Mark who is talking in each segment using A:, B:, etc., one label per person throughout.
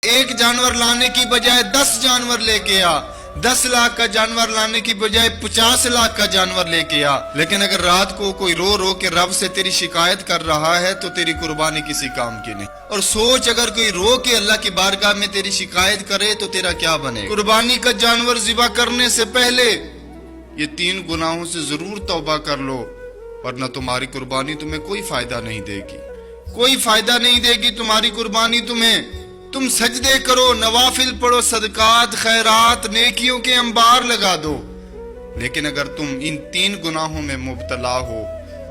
A: ایک جانور لانے کی بجائے 10 جانور لے کے آ، 10 لاکھ کا جانور لانے کی بجائے 50 لاکھ کا جانور لے کے آ۔ لیکن اگر رات کو کوئی رو رو کے رب سے تیری شکایت کر رہا ہے تو تیری قربانی کسی کام کی نہیں۔ اور سوچ، اگر کوئی رو کے اللہ کی بارگاہ میں تیری شکایت کرے تو تیرا کیا بنے؟ قربانی کا جانور ذبح کرنے سے پہلے یہ 3 گناہوں سے ضرور توبہ کر لو، ورنہ تمہاری قربانی تمہیں کوئی فائدہ نہیں دے گی، کوئی فائدہ نہیں دے گی تمہاری قربانی تمہیں۔ تم سجدے کرو، نوافل پڑھو، صدقات، خیرات، نیکیوں کے انبار لگا دو، لیکن اگر تم ان 3 گناہوں میں مبتلا ہو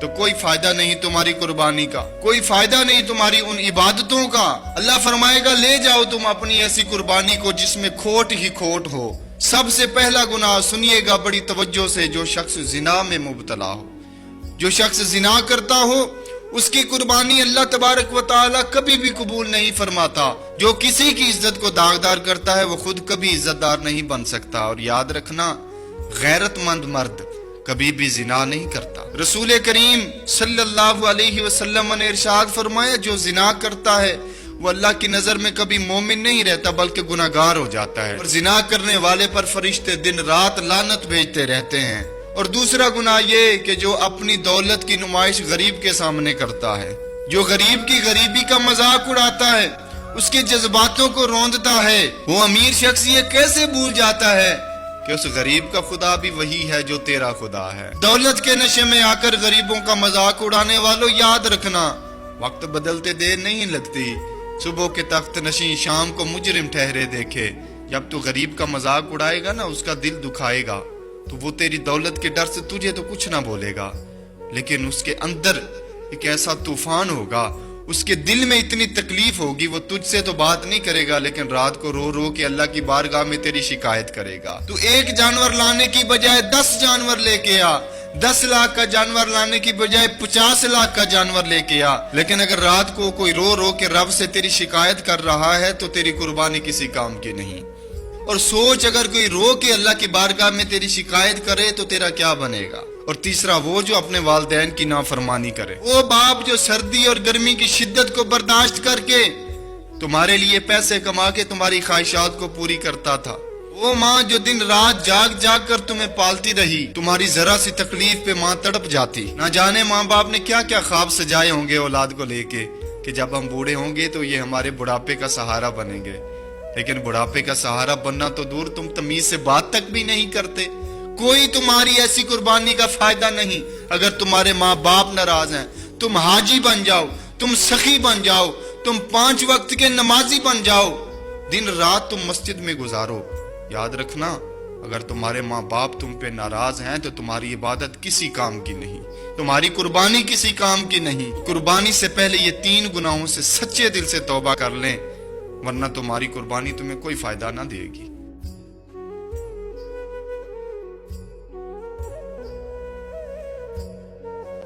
A: تو کوئی فائدہ نہیں تمہاری قربانی کا، کوئی فائدہ نہیں تمہاری ان عبادتوں کا۔ اللہ فرمائے گا لے جاؤ تم اپنی ایسی قربانی کو جس میں کھوٹ ہی کھوٹ ہو۔ سب سے پہلا گناہ سنیے گا بڑی توجہ سے، جو شخص زنا میں مبتلا ہو، جو شخص زنا کرتا ہو اس کی قربانی اللہ تبارک و تعالی کبھی بھی قبول نہیں فرماتا۔ جو کسی کی عزت کو داغدار کرتا ہے وہ خود کبھی عزت دار نہیں بن سکتا۔ اور یاد رکھنا، غیرت مند مرد کبھی بھی زنا نہیں کرتا۔ رسول کریم صلی اللہ علیہ وسلم نے ارشاد فرمایا، جو زنا کرتا ہے وہ اللہ کی نظر میں کبھی مومن نہیں رہتا بلکہ گناہگار ہو جاتا ہے، اور زنا کرنے والے پر فرشتے دن رات لعنت بھیجتے رہتے ہیں۔ اور دوسرا گناہ یہ کہ جو اپنی دولت کی نمائش غریب کے سامنے کرتا ہے، جو غریب کی غریبی کا مذاق اڑاتا ہے، اس کے جذباتوں کو روندتا ہے، وہ امیر شخص یہ کیسے بھول جاتا ہے کہ اس غریب کا خدا بھی وہی ہے جو تیرا خدا ہے۔ دولت کے نشے میں آ کر غریبوں کا مذاق اڑانے والوں، یاد رکھنا وقت بدلتے دیر نہیں لگتی۔ صبح کے تخت نشین شام کو مجرم ٹھہرے دیکھے۔ جب تو غریب کا مذاق اڑائے گا نا، اس کا دل دکھائے گا، تو وہ تیری دولت کے ڈر سے تجھے تو کچھ نہ بولے گا، لیکن اس کے اندر ایک ایسا طوفان ہوگا، اس کے دل میں اتنی تکلیف ہوگی، وہ تجھ سے تو بات نہیں کرے گا لیکن رات کو رو رو کے اللہ کی بارگاہ میں تیری شکایت کرے گا۔ تو ایک جانور لانے کی بجائے 10 جانور لے کے آ، 10 لاکھ کا جانور لانے کی بجائے 50 لاکھ کا جانور لے کے آ۔ لیکن اگر رات کو کوئی رو رو کے رب سے تیری شکایت کر رہا ہے تو تیری قربانی کسی کام کی نہیں۔ اور سوچ، اگر کوئی رو کے اللہ کی بارگاہ میں تیری شکایت کرے تو تیرا کیا بنے گا؟ اور تیسرا، وہ جو اپنے والدین کی نافرمانی کرے، وہ باپ جو سردی اور گرمی کی شدت کو برداشت کر کے تمہارے لیے پیسے کما کے تمہاری خواہشات کو پوری کرتا تھا، وہ ماں جو دن رات جاگ جاگ کر تمہیں پالتی رہی، تمہاری ذرا سی تکلیف پہ ماں تڑپ جاتی۔ نہ جانے ماں باپ نے کیا کیا خواب سجائے ہوں گے اولاد کو لے کے کہ جب ہم بوڑھے ہوں گے تو یہ ہمارے بڑھاپے کا سہارا بنیں گے، لیکن بڑھاپے کا سہارا بننا تو دور، تم تمیز سے بات تک بھی نہیں کرتے۔ کوئی تمہاری ایسی قربانی کا فائدہ نہیں۔ اگر تمہارے ماں باپ ناراض ہیں، تم حاجی بن جاؤ، تم سخی بن جاؤ، تم 5 وقت کے نمازی بن جاؤ، دن رات تم مسجد میں گزارو۔ یاد رکھنا، اگر تمہارے ماں باپ تم پہ ناراض ہیں تو تمہاری عبادت کسی کام کی نہیں، تمہاری قربانی کسی کام کی نہیں۔ قربانی سے پہلے یہ 3 گناہوں سے سچے دل سے توبہ کر لیں، ورنہ تمہاری قربانی تمہیں کوئی فائدہ نہ دے گی۔